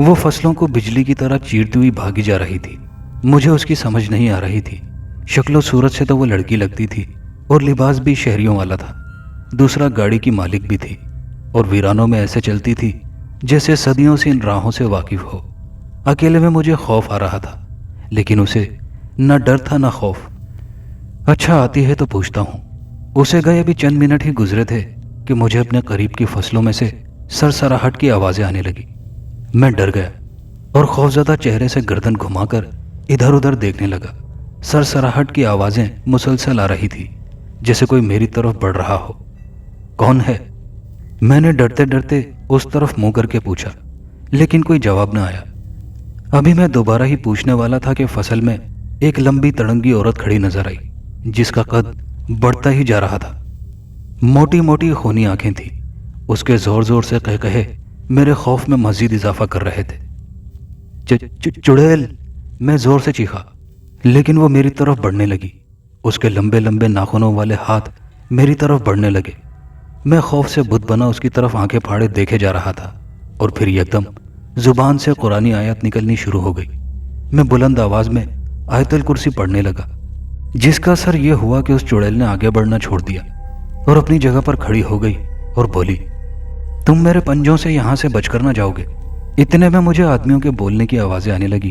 وہ فصلوں کو بجلی کی طرح چیرتی ہوئی بھاگی جا رہی تھی۔ مجھے اس کی سمجھ نہیں آ رہی تھی۔ شکل و صورت سے تو وہ لڑکی لگتی تھی اور لباس بھی شہریوں والا تھا۔ دوسرا گاڑی کی مالک بھی تھی اور ویرانوں میں ایسے چلتی تھی جیسے صدیوں سے ان راہوں سے واقف ہو۔ اکیلے میں مجھے خوف آ رہا تھا، لیکن اسے نہ ڈر تھا نہ خوف۔ اچھا آتی ہے تو پوچھتا ہوں۔ اسے گئے ابھی چند منٹ ہی گزرے تھے کہ مجھے اپنے قریب کی فصلوں میں سے سرسراہٹ کی آوازیں آنے لگی۔ میں ڈر گیا اور خوفزدہ چہرے سے گردن گھما کر ادھر ادھر دیکھنے لگا۔ سرسراہٹ کی آوازیں مسلسل آ رہی تھی، جیسے کوئی میری طرف بڑھ رہا ہو۔ کون ہے؟ میں نے ڈرتے ڈرتے اس طرف منہ کر کے پوچھا، لیکن کوئی جواب نہ آیا۔ ابھی میں دوبارہ ہی پوچھنے والا تھا کہ فصل میں ایک لمبی تڑنگی عورت کھڑی نظر آئی، جس کا قد بڑھتا ہی جا رہا تھا۔ موٹی موٹی خونی آنکھیں تھیں۔ اس کے زور زور سے قہقہے میرے خوف میں مزید اضافہ کر رہے تھے۔ چڑیل! میں زور سے چیخا، لیکن وہ میری طرف بڑھنے لگی۔ اس کے لمبے لمبے ناخنوں والے ہاتھ میری طرف بڑھنے لگے۔ میں خوف سے بت بنا اس کی طرف آنکھیں پھاڑے دیکھے جا رہا تھا، اور پھر یکدم زبان سے قرآنی آیت نکلنی شروع ہو گئی۔ میں بلند آواز میں آیت الکرسی پڑھنے لگا، جس کا اثر یہ ہوا کہ اس چڑیل نے آگے بڑھنا چھوڑ دیا اور اپنی جگہ پر کھڑی ہو گئی اور بولی، تم میرے پنجوں سے یہاں سے بچ کر نہ جاؤ گے۔ اتنے میں مجھے آدمیوں کے بولنے کی آوازیں آنے لگی۔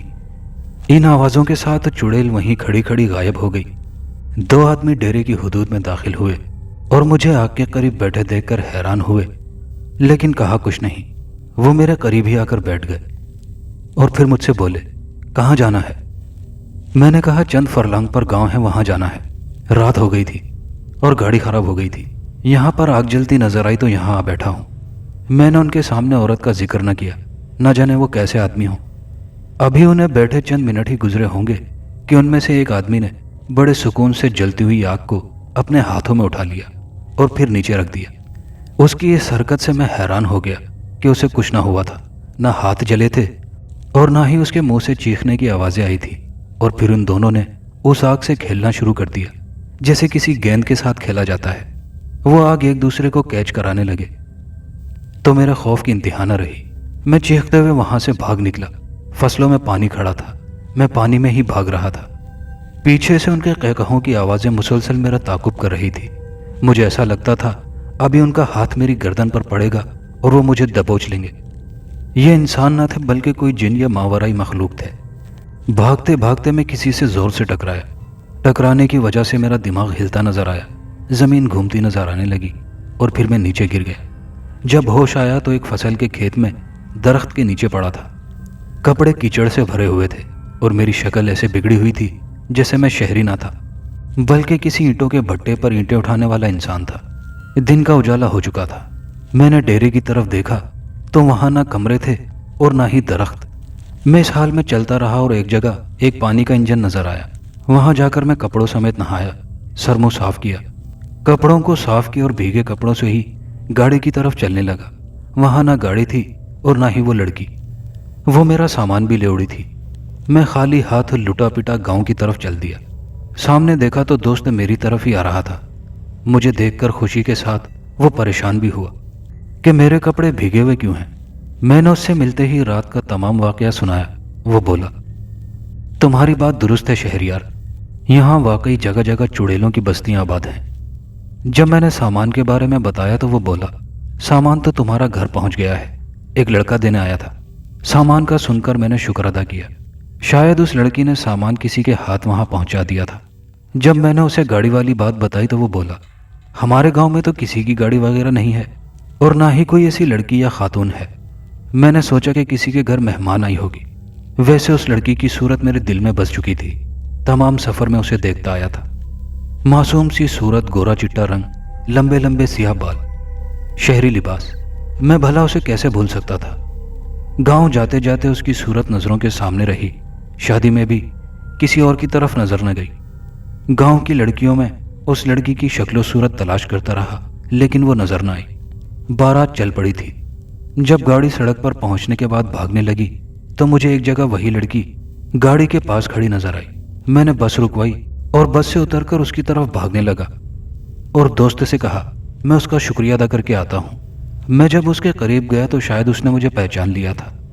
ان آوازوں کے ساتھ چڑیل وہیں کھڑی کھڑی غائب ہو گئی۔ 2 آدمی ڈیرے کی حدود میں داخل ہوئے اور مجھے آگ کے قریب بیٹھے دیکھ کر حیران ہوئے، لیکن کہا کچھ نہیں۔ وہ میرے قریب ہی آ کر بیٹھ گئے اور پھر مجھ سے بولے، کہاں جانا ہے؟ میں نے کہا چند فرلانگ پر گاؤں ہے، وہاں جانا ہے۔ رات ہو گئی تھی اور گاڑی خراب ہو گئی تھی۔ یہاں پر آگ جلتی نظر آئی تو یہاں آ بیٹھا ہوں۔ میں نے ان کے سامنے عورت کا ذکر نہ کیا، نہ جانے وہ کیسے آدمی ہوں۔ ابھی انہیں بیٹھے چند منٹ ہی گزرے ہوں گے کہ ان میں سے ایک آدمی نے بڑے سکون سے جلتی ہوئی آگ کو اپنے ہاتھوں میں اٹھا لیا اور پھر نیچے رکھ دیا۔ اس کی اس حرکت سے میں حیران ہو گیا کہ اسے کچھ نہ ہوا تھا، نہ ہاتھ جلے تھے اور نہ ہی اس کے منہ سے چیخنے کی آوازیں آئی تھی۔ اور پھر ان دونوں نے اس آگ سے کھیلنا شروع کر دیا، جیسے کسی گیند کے ساتھ کھیلا جاتا ہے۔ وہ آگ ایک دوسرے کو کیچ کرانے لگے تو میرے خوف کی انتہا نہ رہی۔ میں چیختے ہوئے وہاں سے بھاگ نکلا۔ فصلوں میں پانی کھڑا تھا، میں پانی میں ہی بھاگ رہا تھا۔ پیچھے سے ان کے قہقہوں کی آوازیں مسلسل میرا تعاقب کر رہی تھی۔ مجھے ایسا لگتا تھا ابھی ان کا ہاتھ میری گردن پر پڑے گا اور وہ مجھے دبوچ لیں گے۔ یہ انسان نہ تھے بلکہ کوئی جن یا ماورائی مخلوق تھے۔ بھاگتے بھاگتے میں کسی سے زور سے ٹکرایا۔ ٹکرانے کی وجہ سے میرا دماغ ہلتا نظر آیا، زمین گھومتی نظر آنے لگی اور پھر میں نیچے گر گیا۔ جب ہوش آیا تو ایک فصل کے کھیت میں درخت کے نیچے پڑا تھا۔ کپڑے کیچڑ سے بھرے ہوئے تھے اور میری شکل ایسے بگڑی ہوئی تھی جیسے میں شہری نہ تھا، بلکہ کسی اینٹوں کے بھٹے پر اینٹیں اٹھانے والا انسان تھا۔ دن کا اجالا ہو چکا تھا۔ میں نے ڈیرے کی طرف دیکھا تو وہاں نہ کمرے تھے اور نہ ہی درخت۔ میں اس حال میں چلتا رہا اور ایک جگہ ایک پانی کا انجن نظر آیا۔ وہاں جا کر میں کپڑوں سمیت نہایا، سر منہ صاف کیا، کپڑوں کو صاف کیا اور بھیگے کپڑوں سے ہی گاڑی کی طرف چلنے لگا۔ وہاں نہ گاڑی تھی اور نہ ہی وہ لڑکی۔ وہ میرا سامان بھی لے اڑی تھی۔ میں خالی ہاتھ لٹا پٹا گاؤں کی طرف چل دیا۔ سامنے دیکھا تو دوست میری طرف ہی آ رہا تھا۔ مجھے دیکھ کر خوشی کے ساتھ وہ پریشان بھی ہوا کہ میرے کپڑے بھیگے ہوئے کیوں ہیں۔ میں نے اس سے ملتے ہی رات کا تمام واقعہ سنایا۔ وہ بولا، تمہاری بات درست ہے شہریار، یہاں واقعی جگہ جگہ چڑیلوں کی بستیاں آباد ہیں۔ جب میں نے سامان کے بارے میں بتایا تو وہ بولا، سامان تو تمہارا گھر پہنچ گیا ہے، ایک لڑکا دینے آیا تھا۔ سامان کا سن کر میں نے شکر ادا کیا، شاید اس لڑکی نے سامان کسی کے ہاتھ وہاں پہنچا دیا تھا۔ جب میں نے اسے گاڑی والی بات بتائی تو وہ بولا، ہمارے گاؤں میں تو کسی کی گاڑی وغیرہ نہیں ہے اور نہ ہی کوئی ایسی لڑکی یا خاتون ہے۔ میں نے سوچا کہ کسی کے گھر مہمان آئی ہوگی۔ ویسے اس لڑکی کی صورت میرے دل میں بس چکی تھی، تمام سفر میں اسے دیکھتا آیا تھا۔ معصوم سی صورت، گورا چٹا رنگ، لمبے لمبے سیاہ بال، شہری لباس، میں بھلا اسے کیسے بھول سکتا تھا۔ گاؤں جاتے جاتے اس کی صورت نظروں کے سامنے رہی، شادی میں بھی کسی اور کی طرف نظر نہ گئی۔ گاؤں کی لڑکیوں میں اس لڑکی کی شکل و صورت تلاش کرتا رہا، لیکن وہ نظر نہ آئی۔ بارات چل پڑی تھی۔ جب گاڑی سڑک پر پہنچنے کے بعد بھاگنے لگی تو مجھے ایک جگہ وہی لڑکی گاڑی کے پاس کھڑی نظر آئی۔ میں نے بس رکوائی اور بس سے اتر کر اس کی طرف بھاگنے لگا اور دوست سے کہا میں اس کا شکریہ ادا کر کے آتا ہوں۔ میں جب اس کے قریب گیا تو شاید اس نے مجھے پہچان لیا تھا،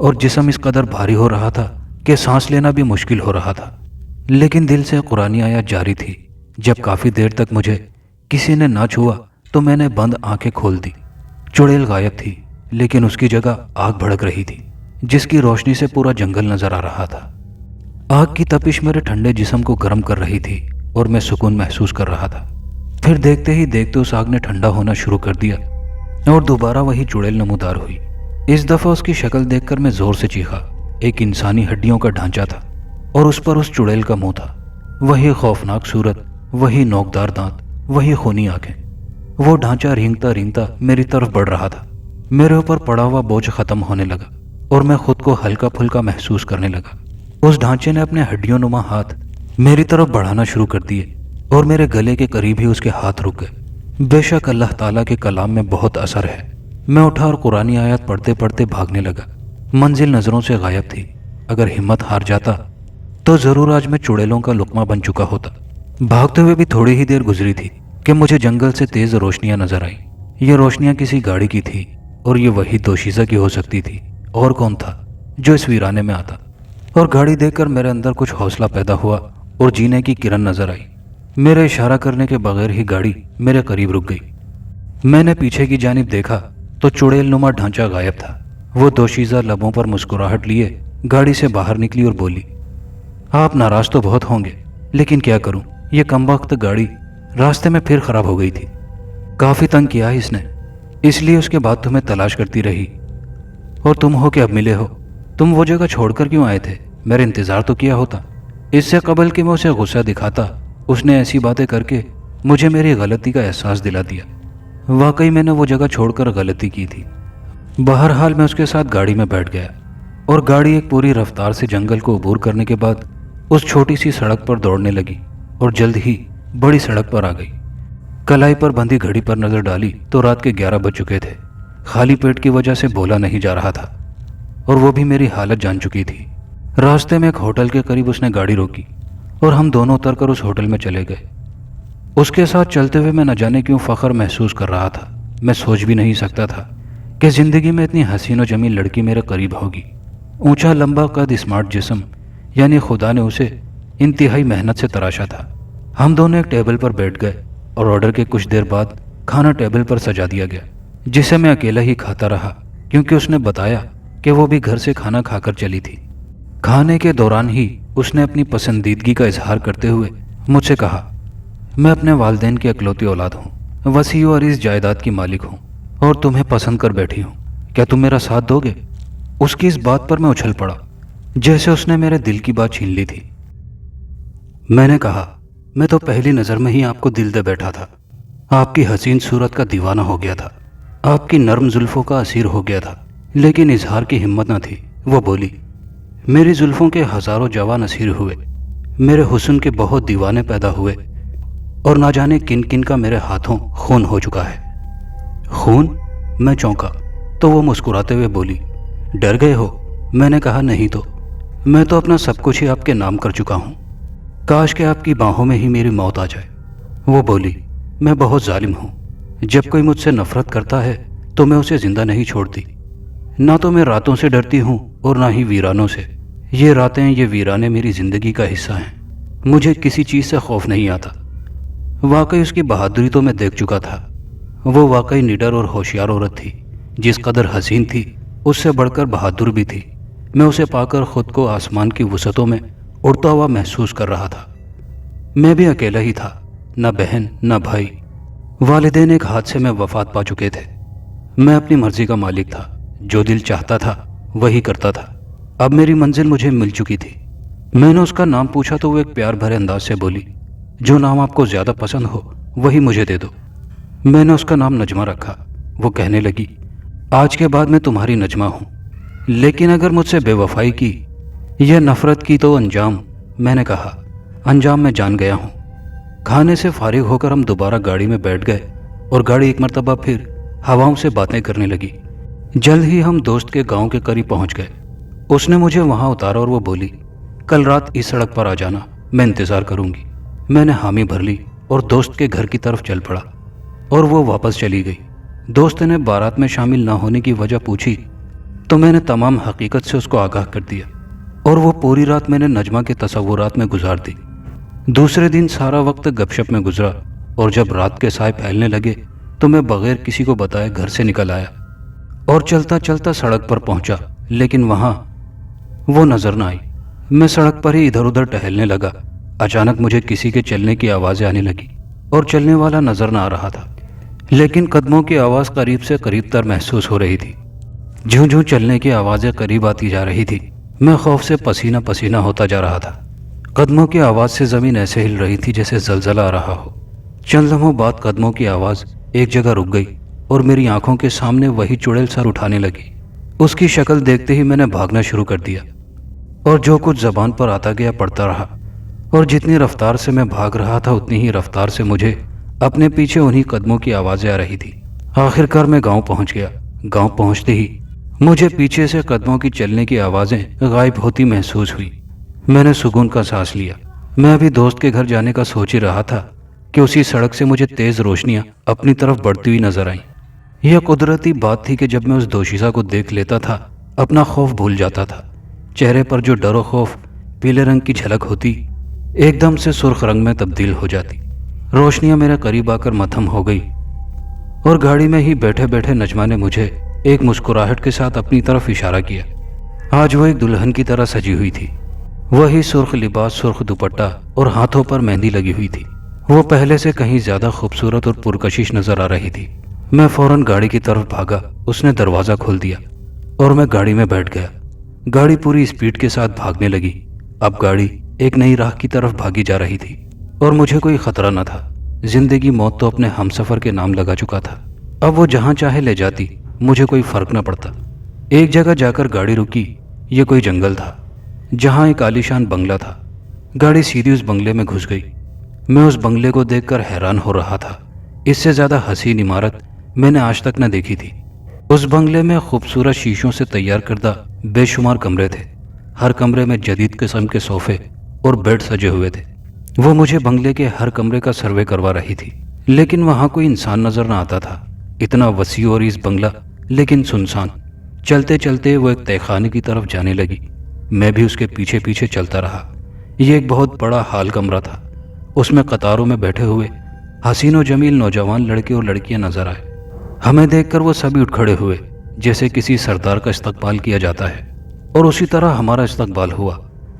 اور جسم اس قدر بھاری ہو رہا تھا کہ سانس لینا بھی مشکل ہو رہا تھا، لیکن دل سے قرآنی آیات جاری تھی۔ جب کافی دیر تک مجھے کسی نے نہ چھوا تو میں نے بند آنکھیں کھول دی۔ چڑیل غائب تھی، لیکن اس کی جگہ آگ بھڑک رہی تھی جس کی روشنی سے پورا جنگل نظر آ رہا تھا۔ آگ کی تپش میرے ٹھنڈے جسم کو گرم کر رہی تھی اور میں سکون محسوس کر رہا تھا۔ پھر دیکھتے ہی دیکھتے اس آگ نے ٹھنڈا ہونا شروع کر دیا اور دوبارہ وہی چڑیل نمودار ہوئی۔ اس دفعہ اس کی شکل دیکھ کر میں زور سے چیخا۔ ایک انسانی ہڈیوں کا ڈھانچہ تھا اور اس پر اس چڑیل کا منہ تھا، وہی خوفناک صورت، وہی نوکدار دانت، وہی خونی آنکھیں۔ وہ ڈھانچہ رینگتا رینگتا میری طرف بڑھ رہا تھا۔ میرے اوپر پڑا ہوا بوجھ ختم ہونے لگا اور میں خود کو ہلکا پھلکا محسوس کرنے لگا۔ اس ڈھانچے نے اپنے ہڈیوں نما ہاتھ میری طرف بڑھانا شروع کر دیے اور میرے گلے کے قریب ہی اس کے ہاتھ رک گئے۔ بے شک اللہ تعالیٰ کے کلام میں بہت اثر ہے۔ میں اٹھا اور قرآنی آیات پڑھتے پڑھتے بھاگنے لگا۔ منزل نظروں سے غائب تھی۔ اگر ہمت ہار جاتا تو ضرور آج میں چڑیلوں کا لقمہ بن چکا ہوتا۔ بھاگتے ہوئے بھی تھوڑی ہی دیر گزری تھی کہ مجھے جنگل سے تیز روشنیاں نظر آئیں۔ یہ روشنیاں کسی گاڑی کی تھی اور یہ وہی دوشیزہ کی ہو سکتی تھی۔ اور کون تھا جو اس ویرانے میں آتا؟ اور گاڑی دیکھ کر میرے اندر کچھ حوصلہ پیدا ہوا اور جینے کی کرن نظر آئی۔ میرے اشارہ کرنے کے بغیر ہی گاڑی میرے قریب رک گئی۔ میں نے پیچھے کی جانب دیکھا تو چڑیل نما ڈھانچہ غائب تھا۔ وہ دوشیزہ لبوں پر مسکراہٹ لیے گاڑی سے باہر نکلی اور بولی، آپ ناراض تو بہت ہوں گے، لیکن کیا کروں، یہ کمبخت گاڑی راستے میں پھر خراب ہو گئی تھی۔ کافی تنگ کیا اس نے، اس لیے اس کے بعد تمہیں تلاش کرتی رہی۔ اور تم ہو کہ اب ملے ہو۔ تم وہ جگہ چھوڑ کر کیوں آئے تھے؟ میرا انتظار تو کیا ہوتا۔ اس سے قبل کہ میں اسے غصہ دکھاتا، اس نے ایسی باتیں کر کے مجھے میری غلطی کا احساس دلا دیا۔ واقعی میں نے وہ جگہ چھوڑ کر غلطی کی تھی۔ بہرحال میں اس کے ساتھ گاڑی میں بیٹھ گیا اور گاڑی ایک پوری رفتار سے جنگل کو عبور کرنے کے بعد اس چھوٹی سی سڑک پر دوڑنے لگی اور جلد ہی بڑی سڑک پر آ گئی۔ کلائی پر بندھی گھڑی پر نظر ڈالی تو رات کے 11 بج چکے تھے۔ خالی پیٹ کی وجہ سے بولا نہیں جا رہا تھا اور وہ بھی میری حالت جان چکی تھی۔ راستے میں ایک ہوٹل کے قریب اس نے گاڑی روکی اور ہم دونوں اتر کر اس ہوٹل میں چلے گئے۔ اس کے ساتھ چلتے ہوئے میں نہ جانے کیوں فخر محسوس کر رہا تھا۔ میں سوچ بھی نہیں سکتا تھا کہ زندگی میں اتنی حسین و جمیل لڑکی میرے قریب ہوگی۔ اونچا لمبا قد، اسمارٹ جسم، یعنی خدا نے اسے انتہائی محنت سے تراشا تھا۔ ہم دونوں ایک ٹیبل پر بیٹھ گئے اور آرڈر کے کچھ دیر بعد کھانا ٹیبل پر سجا دیا گیا، جسے میں اکیلا ہی کھاتا رہا کیونکہ اس نے بتایا کہ وہ بھی گھر سے کھانا کھا کر چلی تھی۔ کھانے کے دوران ہی اس نے اپنی پسندیدگی کا اظہار کرتے ہوئے مجھ سے کہا، میں اپنے والدین کی اکلوتی اولاد ہوں، وسیع اور اس جائیداد کی مالک ہوں اور تمہیں پسند کر بیٹھی ہوں، کیا تم میرا ساتھ دو گے؟ اس کی اس بات پر میں اچھل پڑا جیسے اس نے میرے دل کی بات چھین لی تھی۔ میں نے کہا، میں تو پہلی نظر میں ہی آپ کو دل دے بیٹھا تھا، آپ کی حسین صورت کا دیوانہ ہو گیا تھا، آپ کی نرم زلفوں کا اسیر ہو گیا تھا، لیکن اظہار کی ہمت نہ تھی۔ وہ بولی، میری زلفوں کے ہزاروں جوان اسیر ہوئے، میرے حسن کے بہت دیوانے پیدا ہوئے اور نہ جانے کن کن کا میرے ہاتھوں خون ہو چکا ہے۔ خون؟ میں چونکا تو وہ مسکراتے ہوئے بولی، ڈر گئے ہو؟ میں نے کہا، نہیں تو میں تو اپنا سب کچھ ہی آپ کے نام کر چکا ہوں، کاش کہ آپ کی باہوں میں ہی میری موت آ جائے۔ وہ بولی، میں بہت ظالم ہوں، جب کوئی مجھ سے نفرت کرتا ہے تو میں اسے زندہ نہیں چھوڑتی۔ نہ تو میں راتوں سے ڈرتی ہوں اور نہ ہی ویرانوں سے۔ یہ راتیں، یہ ویرانے میری زندگی کا حصہ ہیں، مجھے کسی چیز سے خوف نہیں آتا۔ واقعی اس کی بہادری تو میں دیکھ چکا تھا۔ وہ واقعی نڈر اور ہوشیار عورت تھی، جس قدر حسین تھی اس سے بڑھ کر بہادر بھی تھی۔ میں اسے پا کر خود کو آسمان کی وسعتوں میں اڑتا ہوا محسوس کر رہا تھا۔ میں بھی اکیلا ہی تھا، نہ بہن نہ بھائی، والدین ایک حادثے میں وفات پا چکے تھے۔ میں اپنی مرضی کا مالک تھا، جو دل چاہتا تھا وہی کرتا تھا۔ اب میری منزل مجھے مل چکی تھی۔ میں نے اس کا نام پوچھا تو وہ ایک پیار بھرے انداز سے بولی، جو نام آپ کو زیادہ پسند ہو وہی مجھے دے دو۔ میں نے اس کا نام نجمہ رکھا۔ وہ کہنے لگی، آج کے بعد میں تمہاری نجمہ ہوں، لیکن اگر مجھ سے بے وفائی کی یا نفرت کی تو انجام؟ میں نے کہا، انجام میں جان گیا ہوں۔ کھانے سے فارغ ہو کر ہم دوبارہ گاڑی میں بیٹھ گئے اور گاڑی ایک مرتبہ پھر ہواؤں سے باتیں کرنے لگی۔ جلد ہی ہم دوست کے گاؤں کے قریب پہنچ گئے۔ اس نے مجھے وہاں اتارا اور وہ بولی، کل رات اس سڑک پر آ جانا، میں انتظار کروں گی۔ میں نے حامی بھر لی اور دوست کے گھر کی طرف چل پڑا اور وہ واپس چلی گئی۔ دوست نے بارات میں شامل نہ ہونے کی وجہ پوچھی تو میں نے تمام حقیقت سے اس کو آگاہ کر دیا، اور وہ پوری رات میں نے نجمہ کے تصورات میں گزار دی۔ دوسرے دن سارا وقت گپ شپ میں گزرا، اور جب رات کے سائے پھیلنے لگے تو میں بغیر کسی کو بتائے گھر سے نکل آیا اور چلتا چلتا سڑک پر پہنچا، لیکن وہاں وہ نظر نہ آئی۔ میں سڑک پر ہی ادھر ادھر ٹہلنے لگا۔ اچانک مجھے کسی کے چلنے کی آوازیں آنے لگی، اور چلنے والا نظر نہ آ رہا تھا، لیکن قدموں کی آواز قریب سے قریب تر محسوس ہو رہی تھی۔ جوں جوں چلنے کی آوازیں قریب آتی جا رہی تھی، میں خوف سے پسینہ پسینہ ہوتا جا رہا تھا۔ قدموں کی آواز سے زمین ایسے ہل رہی تھی جیسے زلزلہ آ رہا ہو۔ چند لمحوں بعد قدموں کی آواز ایک جگہ رک گئی، اور میری آنکھوں کے سامنے وہی چڑیل سر اٹھانے لگی۔ اس کی شکل دیکھتے ہی میں نے بھاگنا شروع کر دیا، اور جو کچھ زبان پر آتا گیا پڑھتا رہا، اور جتنی رفتار سے میں بھاگ رہا تھا اتنی ہی رفتار سے مجھے اپنے پیچھے انہی قدموں کی آوازیں آ رہی تھی۔ آخر کار میں گاؤں پہنچ گیا۔ گاؤں پہنچتے ہی مجھے پیچھے سے قدموں کی چلنے کی آوازیں غائب ہوتی محسوس ہوئی۔ میں نے سکون کا سانس لیا۔ میں ابھی دوست کے گھر جانے کا سوچ ہی رہا تھا کہ اسی سڑک سے مجھے تیز روشنیاں اپنی طرف بڑھتی ہوئی نظر آئیں۔ یہ قدرتی بات تھی کہ جب میں اس دوشیزہ کو دیکھ لیتا تھا اپنا خوف بھول جاتا تھا۔ چہرے پر جو ڈر و خوف پیلے رنگ کی جھلک ہوتی ایک دم سے سرخ رنگ میں تبدیل ہو جاتی۔ روشنیاں میرے قریب آ کر متھم ہو گئی، اور گاڑی میں ہی بیٹھے بیٹھے نجمہ نے مجھے ایک مسکراہٹ کے ساتھ اپنی طرف اشارہ کیا۔ آج وہ ایک دلہن کی طرح سجی ہوئی تھی۔ وہی سرخ لباس، سرخ دوپٹہ اور ہاتھوں پر مہندی لگی ہوئی تھی۔ وہ پہلے سے کہیں زیادہ خوبصورت اور پرکشش نظر آ رہی تھی۔ میں فوراً گاڑی کی طرف بھاگا۔ اس نے دروازہ کھول دیا اور میں گاڑی میں بیٹھ گیا۔ گاڑی پوری اسپیڈ کے ساتھ بھاگنے لگی۔ اب گاڑی ایک نئی راہ کی طرف بھاگی جا رہی تھی، اور مجھے کوئی خطرہ نہ تھا۔ زندگی موت تو اپنے ہمسفر کے نام لگا چکا تھا۔ اب وہ جہاں چاہے لے جاتی، مجھے کوئی فرق نہ پڑتا۔ ایک جگہ جا کر گاڑی رکی۔ یہ کوئی جنگل تھا جہاں ایک عالیشان بنگلہ تھا۔ گاڑی سیدھی اس بنگلے میں گھس گئی۔ میں اس بنگلے کو دیکھ کر حیران ہو رہا تھا۔ اس سے زیادہ حسین عمارت میں نے آج تک نہ دیکھی تھی۔ اس بنگلے میں خوبصورت شیشوں سے تیار کردہ بے شمار کمرے تھے۔ ہر کمرے میں جدید قسم کے صوفے اور بیڈ سجے ہوئے تھے۔ وہ مجھے بنگلے کے ہر کمرے کا سروے کروا رہی تھی، لیکن وہاں کوئی انسان نظر نہ آتا تھا۔ اتنا وسیع اور اس بنگلہ لیکن سنسان۔ چلتے چلتے وہ ایک تہہ خانے کی طرف جانے لگی۔ میں بھی اس کے پیچھے پیچھے چلتا رہا۔ یہ ایک بہت بڑا ہال کمرہ تھا۔ اس میں قطاروں میں بیٹھے ہوئے حسین و جمیل نوجوان لڑکے اور لڑکیاں نظر آئے۔ ہمیں دیکھ کر وہ سبھی اٹھ کھڑے ہوئے جیسے کسی سردار کا استقبال کیا جاتا ہے، اور اسی طرح ہمارا استقبال ہوا۔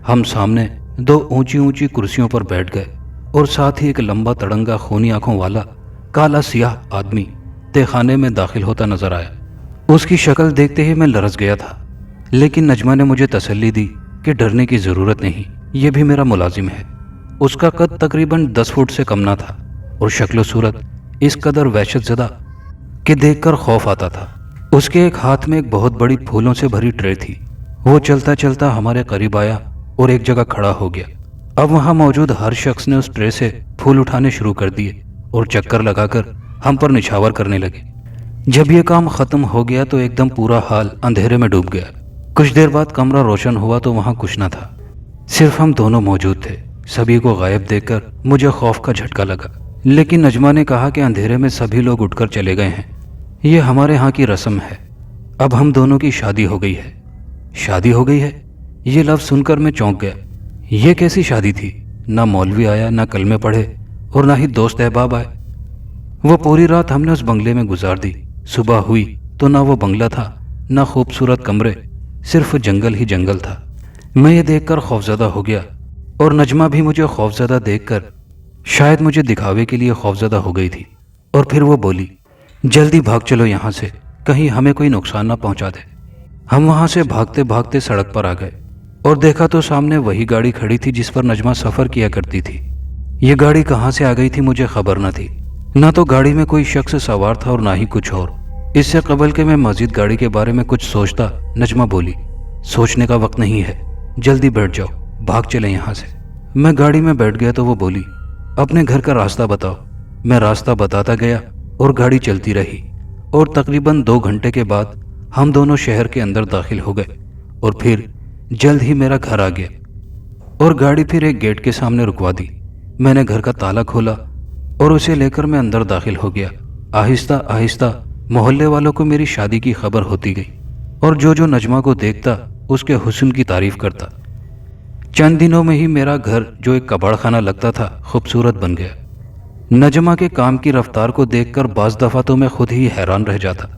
ہم سامنے دو اونچی اونچی کرسیوں پر بیٹھ گئے، اور ساتھ ہی ایک لمبا تڑنگا خونی آنکھوں والا کالا سیاہ آدمی تہہ خانے میں داخل ہوتا نظر آیا۔ اس کی شکل دیکھتے ہی میں لرز گیا تھا، لیکن نجمہ نے مجھے تسلی دی کہ ڈرنے کی ضرورت نہیں، یہ بھی میرا ملازم ہے۔ اس کا قد تقریباً 10 فٹ سے کم نہ تھا، اور شکل و صورت اس قدر وحشت زدہ کہ دیکھ کر خوف آتا تھا۔ اس کے ایک ہاتھ میں ایک بہت بڑی پھولوں سے بھری ٹرے تھی۔ وہ چلتا چلتا ہمارے قریب آیا اور ایک جگہ کھڑا ہو گیا۔ اب وہاں موجود ہر شخص نے اس ٹرے سے پھول اٹھانے شروع کر دیے اور چکر لگا کر ہم پر نچھاور کرنے لگے۔ جب یہ کام ختم ہو گیا تو ایک دم پورا حال اندھیرے میں ڈوب گیا۔ کچھ دیر بعد کمرہ روشن ہوا تو وہاں کچھ نہ تھا، صرف ہم دونوں موجود تھے۔ سبھی کو غائب دیکھ کر مجھے خوف کا جھٹکا لگا، لیکن نجمہ نے کہا کہ اندھیرے میں سبھی لوگ اٹھ کر چلے گئے ہیں، یہ ہمارے ہاں کی رسم ہے۔ اب ہم دونوں کی شادی ہو گئی ہے۔ شادی ہو گئی ہے؟ یہ لفظ سن کر میں چونک گیا۔ یہ کیسی شادی تھی؟ نہ مولوی آیا، نہ کلمے پڑھے، اور نہ ہی دوست احباب آئے۔ وہ پوری رات ہم نے اس بنگلے میں گزار دی۔ صبح ہوئی تو نہ وہ بنگلہ تھا، نہ خوبصورت کمرے، صرف جنگل ہی جنگل تھا۔ میں یہ دیکھ کر خوفزدہ ہو گیا، اور نجمہ بھی مجھے خوفزدہ دیکھ کر شاید مجھے دکھاوے کے لیے خوفزدہ ہو گئی تھی۔ اور پھر وہ بولی، جلدی بھاگ چلو یہاں سے، کہیں ہمیں کوئی نقصان نہ پہنچا دے۔ ہم وہاں سے بھاگتے بھاگتے سڑک پر آ گئے، اور دیکھا تو سامنے وہی گاڑی کھڑی تھی جس پر نجمہ سفر کیا کرتی تھی۔ یہ گاڑی کہاں سے آ گئی تھی مجھے خبر نہ تھی، نہ تو گاڑی میں کوئی شخص سوار تھا اور نہ ہی کچھ اور۔ اس سے قبل کہ میں مزید گاڑی کے بارے میں کچھ سوچتا، نجمہ بولی، سوچنے کا وقت نہیں ہے، جلدی بیٹھ جاؤ، بھاگ چلیں یہاں سے۔ میں گاڑی میں بیٹھ گیا تو وہ بولی، اپنے گھر کا راستہ بتاؤ۔ میں راستہ بتاتا گیا اور گاڑی چلتی رہی، اور تقریباً 2 گھنٹے کے بعد ہم دونوں شہر کے اندر داخل ہو گئے، اور پھر جلد ہی میرا گھر آ گیا، اور گاڑی پھر ایک گیٹ کے سامنے رکوا دی۔ میں نے گھر کا تالا کھولا اور اسے لے کر میں اندر داخل ہو گیا۔ آہستہ آہستہ محلے والوں کو میری شادی کی خبر ہوتی گئی۔ اور جو نجمہ کو دیکھتا اس کے حسن کی تعریف کرتا۔ چند دنوں میں ہی میرا گھر جو ایک کباڑ خانہ لگتا تھا خوبصورت بن گیا۔ نجمہ کے کام کی رفتار کو دیکھ کر بعض دفعہ تو میں خود ہی حیران رہ جاتا۔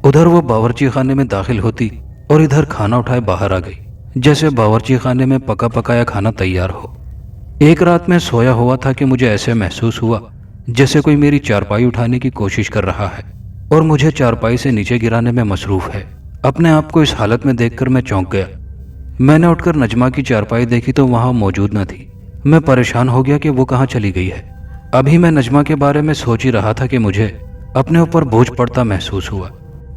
ادھر وہ باورچی خانے میں داخل ہوتی اور ادھر کھانا اٹھائے باہر آ گئی، جیسے باورچی خانے میں پکا پکایا کھانا تیار ہو۔ ایک رات میں سویا ہوا تھا کہ مجھے ایسے محسوس ہوا جیسے کوئی میری چارپائی اٹھانے کی کوشش کر رہا ہے اور مجھے چارپائی سے نیچے گرانے میں مصروف ہے۔ اپنے آپ کو اس حالت میں دیکھ کر میں چونک گیا۔ میں نے اٹھ کر نجمہ کی چارپائی دیکھی تو وہاں موجود نہ تھی۔ میں پریشان ہو گیا کہ وہ کہاں چلی گئی ہے۔ ابھی میں نجمہ کے بارے میں سوچ ہی رہا تھا کہ مجھے اپنے اوپر بوجھ پڑتا محسوس ہوا۔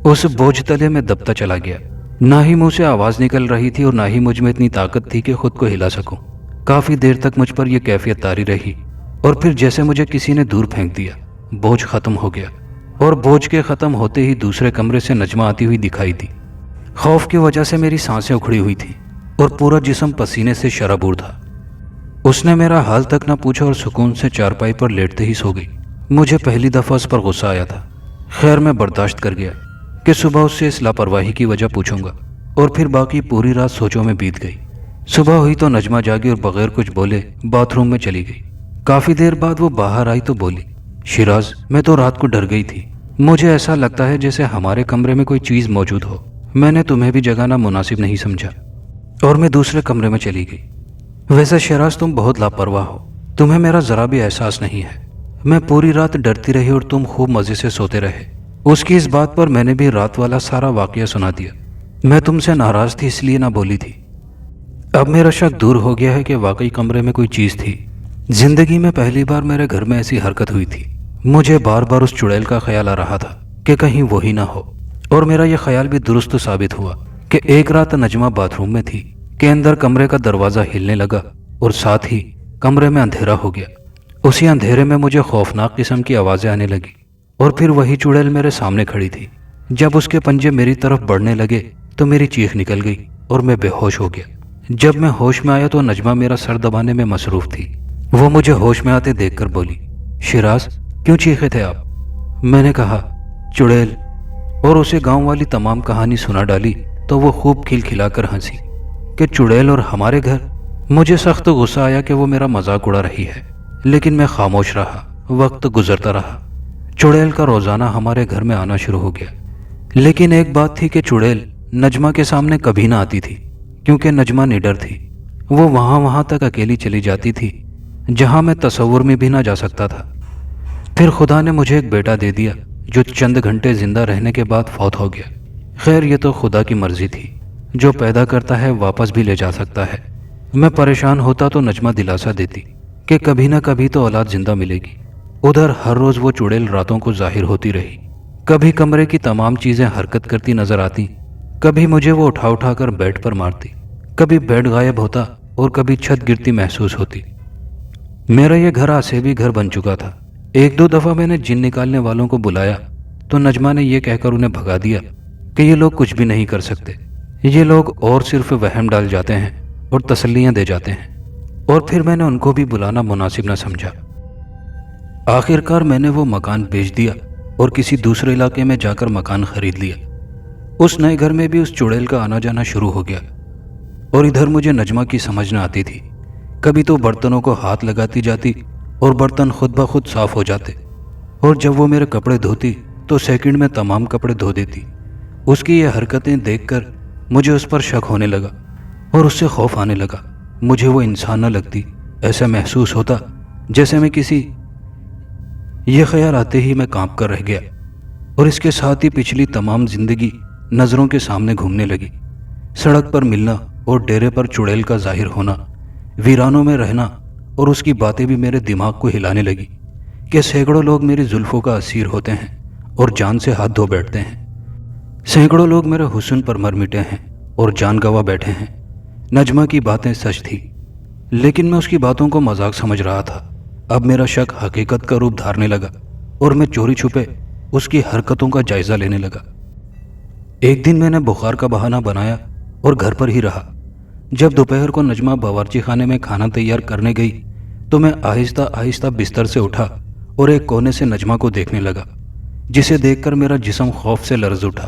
اس بوجھ تلے میں دبتا چلا گیا۔ نہ ہی منہ سے آواز نکل رہی تھی اور نہ ہی مجھ میں اتنی طاقت تھی کہ خود کو ہلا سکوں۔ کافی دیر تک مجھ پر یہ کیفیت طاری رہی اور پھر جیسے مجھے کسی نے دور پھینک دیا۔ بوجھ ختم ہو گیا اور بوجھ کے ختم ہوتے ہی دوسرے کمرے سے نجمہ آتی ہوئی دکھائی دی۔ خوف کی وجہ سے میری سانسیں اکھڑی ہوئی تھیں اور پورا جسم پسینے سے شرابور تھا۔ اس نے میرا حال تک نہ پوچھا اور سکون سے چارپائی پر لیٹتے ہی سو گئی۔ مجھے پہلی دفعہ اس پر غصہ آیا تھا۔ خیر میں برداشت کر گیا کہ صبح اس سے اس لاپرواہی کی وجہ پوچھوں گا، اور پھر باقی پوری رات سوچوں میں بیت گئی۔ صبح ہوئی تو نجمہ جاگی اور بغیر کچھ بولے باتھ روم میں چلی گئی۔ کافی دیر بعد وہ باہر آئی تو بولی، شیراز، میں تو رات کو ڈر گئی تھی۔ مجھے ایسا لگتا ہے جیسے ہمارے کمرے میں کوئی چیز موجود ہو۔ میں نے تمہیں بھی جگانا مناسب نہیں سمجھا اور میں دوسرے کمرے میں چلی گئی۔ ویسے شیراز، تم بہت لاپرواہ ہو، تمہیں میرا ذرا بھی احساس نہیں ہے۔ میں پوری رات ڈرتی رہی اور تم خوب مزے سے سوتے رہے۔ اس کی اس بات پر میں نے بھی رات والا سارا واقعہ سنا دیا۔ میں تم سے ناراض تھی اس لیے نہ بولی تھی۔ اب میرا شک دور ہو گیا ہے کہ واقعی کمرے میں کوئی چیز تھی۔ زندگی میں پہلی بار میرے گھر میں ایسی حرکت ہوئی تھی۔ مجھے بار بار اس چڑیل کا خیال آ رہا تھا کہ کہیں وہی نہ ہو، اور میرا یہ خیال بھی درست ثابت ہوا کہ ایک رات نجمہ باتھ روم میں تھی کہ اندر کمرے کا دروازہ ہلنے لگا اور ساتھ ہی کمرے میں اندھیرا ہو گیا۔ اسی اندھیرے میں مجھے خوفناک قسم کی آوازیں آنے لگی اور پھر وہی چڑیل میرے سامنے کھڑی تھی۔ جب اس کے پنجے میری طرف بڑھنے لگے تو میری چیخ نکل گئی اور میں بے ہوش ہو گیا۔ جب میں ہوش میں آیا تو نجمہ میرا سر دبانے میں مصروف تھی۔ وہ مجھے ہوش میں آتے دیکھ کر بولی، شیراز، کیوں چیخے تھے آپ؟ میں نے کہا، چڑیل، اور اسے گاؤں والی تمام کہانی سنا ڈالی تو وہ خوب کھلکھلا کر ہنسی کہ چڑیل اور ہمارے گھر۔ مجھے سخت غصہ آیا کہ وہ میرا مذاق اڑا رہی ہے، لیکن میں خاموش رہا۔ وقت گزرتا رہا۔ چڑیل کا روزانہ ہمارے گھر میں آنا شروع ہو گیا، لیکن ایک بات تھی کہ چڑیل نجمہ کے سامنے کبھی نہ آتی تھی، کیونکہ نجمہ نڈر تھی۔ وہ وہاں تک اکیلی چلی جاتی تھی جہاں میں تصور میں بھی نہ جا سکتا تھا۔ پھر خدا نے مجھے ایک بیٹا دے دیا جو چند گھنٹے زندہ رہنے کے بعد فوت ہو گیا۔ خیر یہ تو خدا کی مرضی تھی، جو پیدا کرتا ہے واپس بھی لے جا سکتا ہے۔ میں پریشان ہوتا تو نجمہ دلاسا دیتی کہ کبھی نہ کبھی تو اولاد زندہ ملے گی۔ ادھر ہر روز وہ چڑیل راتوں کو ظاہر ہوتی رہی۔ کبھی کمرے کی تمام چیزیں حرکت کرتی نظر آتی، کبھی مجھے وہ اٹھا کر بیڈ پر مارتی، کبھی بیڈ غائب ہوتا اور کبھی چھت گرتی محسوس ہوتی۔ میرا یہ گھر آسیبی گھر بن چکا تھا۔ ایک دو دفعہ میں نے جن نکالنے والوں کو بلایا تو نجمہ نے یہ کہہ کر انہیں بھگا دیا کہ یہ لوگ کچھ بھی نہیں کر سکتے، یہ لوگ اور صرف وہم ڈال جاتے ہیں اور تسلیاں دے جاتے ہیں، اور پھر میں نے ان کو بھی بلانا مناسب نہ سمجھا۔ آخر کار میں نے وہ مکان بیچ دیا اور کسی دوسرے علاقے میں جا کر مکان خرید لیا۔ اس نئے گھر میں بھی اس چڑیل کا آنا جانا شروع ہو گیا، اور ادھر مجھے نجمہ کی سمجھ نہ آتی تھی۔ کبھی تو برتنوں کو ہاتھ لگاتی جاتی اور برتن خود بخود صاف ہو جاتے، اور جب وہ میرے کپڑے دھوتی تو سیکنڈ میں تمام کپڑے دھو دیتی۔ اس کی یہ حرکتیں دیکھ کر مجھے اس پر شک ہونے لگا اور اس سے خوف آنے لگا۔ مجھے وہ انسان نہ لگتی، ایسا محسوس ہوتا جیسے میں کسی۔ یہ خیال آتے ہی میں کانپ کر رہ گیا، اور اس کے ساتھ ہی پچھلی تمام زندگی نظروں کے سامنے گھومنے لگی۔ سڑک پر ملنا اور ڈیرے پر چڑیل کا ظاہر ہونا، ویرانوں میں رہنا، اور اس کی باتیں بھی میرے دماغ کو ہلانے لگی کہ سینکڑوں لوگ میری زلفوں کا اسیر ہوتے ہیں اور جان سے ہاتھ دھو بیٹھتے ہیں۔ سینکڑوں لوگ میرے حسن پر مر مٹے ہیں اور جان گوا بیٹھے ہیں۔ نجمہ کی باتیں سچ تھی، لیکن میں اس کی باتوں کو مذاق سمجھ رہا تھا۔ اب میرا شک حقیقت کا روپ دھارنے لگا اور میں چوری چھپے اس کی حرکتوں کا جائزہ لینے لگا۔ ایک دن میں نے بخار کا بہانہ بنایا اور گھر پر ہی رہا۔ جب دوپہر کو نجمہ باورچی خانے میں کھانا تیار کرنے گئی تو میں آہستہ آہستہ بستر سے اٹھا اور ایک کونے سے نجمہ کو دیکھنے لگا، جسے دیکھ کر میرا جسم خوف سے لرز اٹھا۔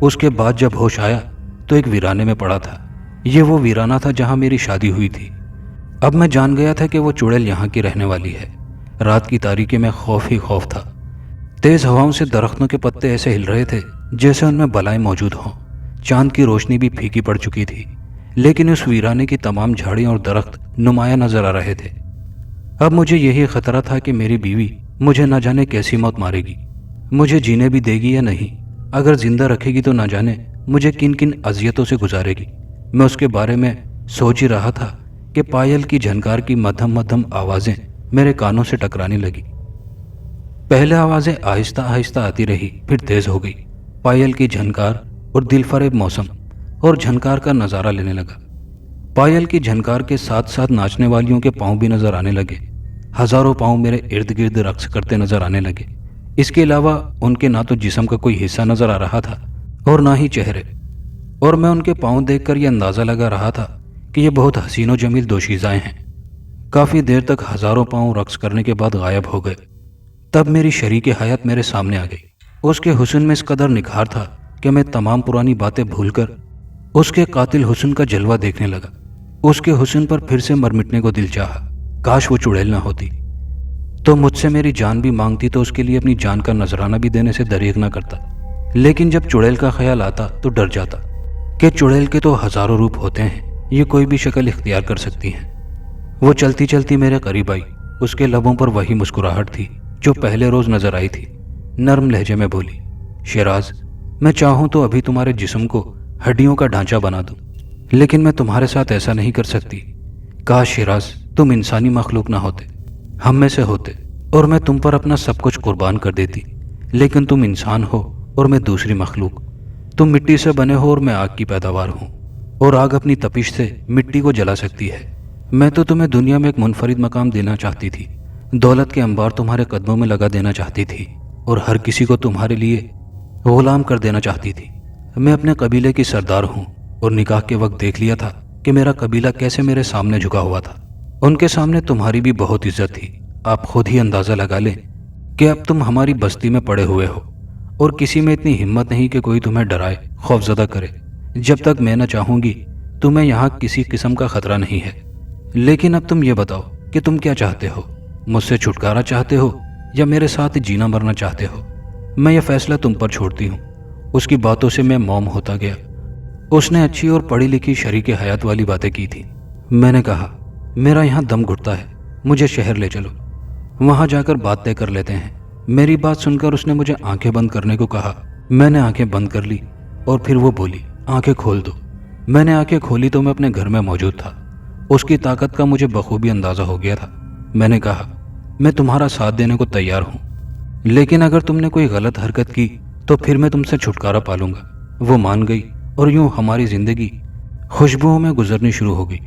اس کے بعد جب ہوش آیا تو ایک ویرانے میں پڑا تھا۔ یہ وہ ویرانہ تھا جہاں میری شادی ہوئی تھی۔ اب میں جان گیا تھا کہ وہ چڑیل یہاں کی رہنے والی ہے۔ رات کی تاریکی میں خوف ہی خوف تھا۔ تیز ہواؤں سے درختوں کے پتے ایسے ہل رہے تھے جیسے ان میں بلائیں موجود ہوں۔ چاند کی روشنی بھی پھیکی پڑ چکی تھی، لیکن اس ویرانے کی تمام جھاڑیاں اور درخت نمایاں نظر آ رہے تھے۔ اب مجھے یہی خطرہ تھا کہ میری بیوی مجھے نہ جانے کیسی موت مارے گی، مجھے جینے بھی دے گی یا نہیں۔ اگر زندہ رکھے گی تو نہ جانے مجھے کن کن اذیتوں سے گزارے گی۔ میں اس کے بارے میں سوچ ہی رہا تھا کہ پائل کی جھنکار کی مدھم مدھم آوازیں میرے کانوں سے ٹکرانے لگی۔ پہلے آوازیں آہستہ آہستہ آتی رہی، پھر تیز ہو گئی۔ پائل کی جھنکار اور دل فریب موسم اور جھنکار کا نظارہ لینے لگا۔ پائل کی جھنکار کے ساتھ ساتھ ناچنے والیوں کے پاؤں بھی نظر آنے لگے۔ ہزاروں پاؤں میرے ارد گرد رقص کرتے نظر آنے لگے۔ اس کے علاوہ ان کے نہ تو جسم کا کوئی حصہ نظر آ رہا تھا اور نہ ہی چہرے، اور میں ان کے پاؤں دیکھ کر یہ اندازہ لگا رہا تھا کہ یہ بہت حسین و جمیل دوشیزائیں ہیں۔ کافی دیر تک ہزاروں پاؤں رقص کرنے کے بعد غائب ہو گئے۔ تب میری شریک حیات میرے سامنے آ گئی۔ اس کے حسن میں اس قدر نکھار تھا کہ میں تمام پرانی باتیں بھول کر اس کے قاتل حسن کا جلوہ دیکھنے لگا۔ اس کے حسن پر پھر سے مر مٹنے کو دل چاہا۔ کاش وہ چڑیل نہ ہوتی تو مجھ سے میری جان بھی مانگتی تو اس کے لیے اپنی جان کا نذرانہ بھی دینے سے دریغ نہ کرتا۔ لیکن جب چڑیل کا خیال آتا تو ڈر جاتا کہ چڑیل کے تو ہزاروں روپ ہوتے ہیں، یہ کوئی بھی شکل اختیار کر سکتی ہیں۔ وہ چلتی چلتی میرے قریب آئی۔ اس کے لبوں پر وہی مسکراہٹ تھی جو پہلے روز نظر آئی تھی۔ نرم لہجے میں بولی، شیراز، میں چاہوں تو ابھی تمہارے جسم کو ہڈیوں کا ڈھانچہ بنا دوں، لیکن میں تمہارے ساتھ ایسا نہیں کر سکتی۔ کاش شیراز تم انسانی مخلوق نہ ہوتے، ہم میں سے ہوتے، اور میں تم پر اپنا سب کچھ قربان کر دیتی، لیکن تم انسان ہو اور میں دوسری مخلوق۔ تم مٹی سے بنے ہو اور میں آگ کی پیداوار ہوں، اور آگ اپنی تپش سے مٹی کو جلا سکتی ہے۔ میں تو تمہیں دنیا میں ایک منفرد مقام دینا چاہتی تھی، دولت کے انبار تمہارے قدموں میں لگا دینا چاہتی تھی، اور ہر کسی کو تمہارے لیے غلام کر دینا چاہتی تھی۔ میں اپنے قبیلے کی سردار ہوں، اور نکاح کے وقت دیکھ لیا تھا کہ میرا قبیلہ کیسے میرے سامنے جھکا ہوا تھا۔ ان کے سامنے تمہاری بھی بہت عزت تھی۔ آپ خود ہی اندازہ لگا لیں کہ اب تم ہماری بستی میں پڑے ہوئے ہو، اور کسی میں اتنی ہمت نہیں کہ کوئی تمہیں ڈرائے، خوفزدہ کرے۔ جب تک میں نہ چاہوں گی تمہیں یہاں کسی قسم کا خطرہ نہیں ہے۔ لیکن اب تم یہ بتاؤ کہ تم کیا چاہتے ہو؟ مجھ سے چھٹکارا چاہتے ہو یا میرے ساتھ جینا مرنا چاہتے ہو؟ میں یہ فیصلہ تم پر چھوڑتی ہوں۔ اس کی باتوں سے میں موم ہوتا گیا۔ اس نے اچھی اور پڑھی لکھی شریک حیات والی باتیں کی تھی۔ میں نے کہا، میرا یہاں دم گھٹتا ہے، مجھے شہر لے چلو، وہاں جا کر بات طے کر لیتے ہیں۔ میری بات سن کر اس نے مجھے آنکھیں بند کرنے کو کہا۔ میں نے آنکھیں بند کر لی اور پھر وہ بولی، آنکھیں کھول دو۔ میں نے آنکھیں کھولی تو میں اپنے گھر میں موجود تھا۔ اس کی طاقت کا مجھے بخوبی اندازہ ہو گیا تھا۔ میں نے کہا، میں تمہارا ساتھ دینے کو تیار ہوں، لیکن اگر تم نے کوئی غلط حرکت کی تو پھر میں تم سے چھٹکارا پالوں گا۔ وہ مان گئی اور یوں ہماری زندگی خوشبوؤں میں گزرنی شروع ہو گئی۔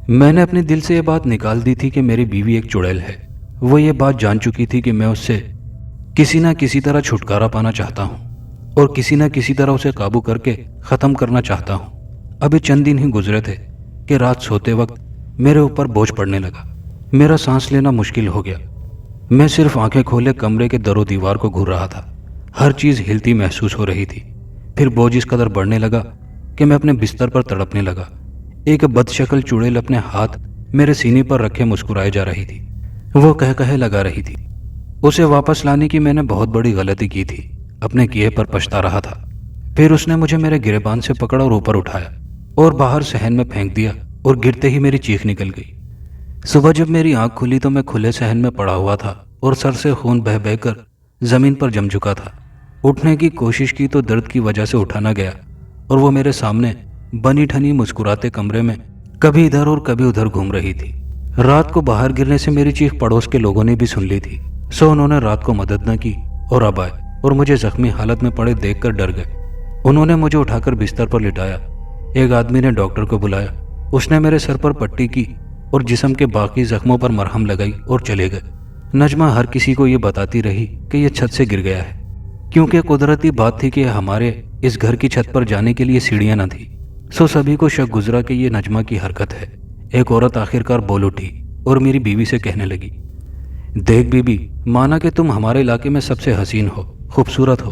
میں نے اپنے دل سے یہ بات نکال دی تھی کہ میری بیوی ایک چڑیل ہے۔ وہ یہ بات جان چکی تھی کہ میں اس سے کسی نہ کسی طرح چھٹکارا پانا چاہتا ہوں، اور کسی نہ کسی طرح اسے قابو کر کے ختم کرنا چاہتا ہوں۔ ابھی چند دن ہی گزرے تھے کہ رات سوتے وقت میرے اوپر بوجھ پڑنے لگا۔ میرا سانس لینا مشکل ہو گیا۔ میں صرف آنکھیں کھولے کمرے کے در و دیوار کو گھور رہا تھا۔ ہر چیز ہلتی محسوس ہو رہی تھی۔ پھر بوجھ اس قدر بڑھنے لگا کہ میں اپنے بستر پر تڑپنے لگا۔ ایک بد شکل چڑیل اپنے ہاتھ میرے سینے پر رکھے مسکرائے جا رہی تھی۔ وہ کہے لگا رہی تھی۔ اسے واپس لانے کی میں نے بہت بڑی غلطی کی تھی، اپنے کیے پر پچھتا رہا تھا۔ پھر اس نے مجھے میرے گریبان سے پکڑا اور اوپر اٹھایا اور باہر صحن میں پھینک دیا، اور گرتے ہی میری چیخ نکل گئی۔ صبح جب میری آنکھ کھلی تو میں کھلے صحن میں پڑا ہوا تھا اور سر سے خون بہہ بہہ کر زمین پر جم چکا تھا۔ اٹھنے کی کوشش کی تو درد کی وجہ سے اٹھا نہ گیا، اور وہ میرے سامنے بنی ٹھنی مسکراتے کمرے میں کبھی ادھر اور کبھی ادھر گھوم رہی تھی۔ رات کو باہر گرنے سے میری چیخ پڑوس کے لوگوں نے بھی سن لی تھی، سو انہوں نے رات کو مدد نہ کی اور اب آئے اور مجھے زخمی حالت میں پڑے دیکھ کر ڈر گئے۔ انہوں نے مجھے اٹھا کر بستر پر لٹایا۔ ایک آدمی نے ڈاکٹر کو بلایا۔ اس نے میرے سر پر پٹی کی اور جسم کے باقی زخموں پر مرہم لگائی اور چلے گئے۔ نجمہ ہر کسی کو یہ بتاتی رہی کہ یہ چھت سے گر گیا ہے، کیونکہ قدرتی بات تھی کہ ہمارے اس گھر کی چھت پر جانے کے لیے سیڑھیاں نہ تھی، سو سبھی کو شک گزرا کہ یہ نجمہ کی حرکت ہے۔ ایک عورت آخرکار بول اٹھی اور میری بیوی سے کہنے لگی، دیکھ بی بی، مانا کہ تم ہمارے علاقے میں سب سے حسین ہو، خوبصورت ہو،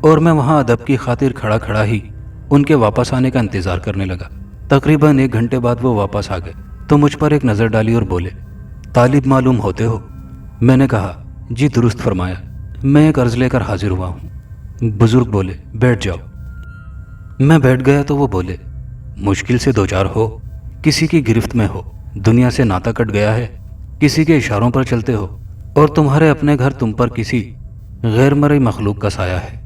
اور میں وہاں ادب کی خاطر کھڑا کھڑا ہی ان کے واپس آنے کا انتظار کرنے لگا۔ تقریباً 1 گھنٹے بعد وہ واپس آ گئے تو مجھ پر ایک نظر ڈالی اور بولے، طالب معلوم ہوتے ہو؟ میں نے کہا، جی درست فرمایا، میں ایک عرض لے کر حاضر ہوا ہوں۔ بزرگ بولے، بیٹھ جاؤ۔ میں بیٹھ گیا تو وہ بولے، مشکل سے دوچار ہو، کسی کی گرفت میں ہو، دنیا سے ناتا کٹ گیا ہے، کسی کے اشاروں پر چلتے ہو، اور تمہارے اپنے گھر تم پر کسی غیر مرئی مخلوق کا سایہ ہے۔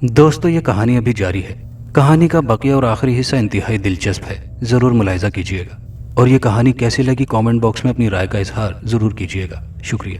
دوستو، یہ کہانی ابھی جاری ہے۔ کہانی کا بقیہ اور آخری حصہ انتہائی دلچسپ ہے، ضرور ملاحظہ کیجیے گا، اور یہ کہانی کیسی لگی کامنٹ باکس میں اپنی رائے کا اظہار ضرور کیجیے گا۔ شکریہ۔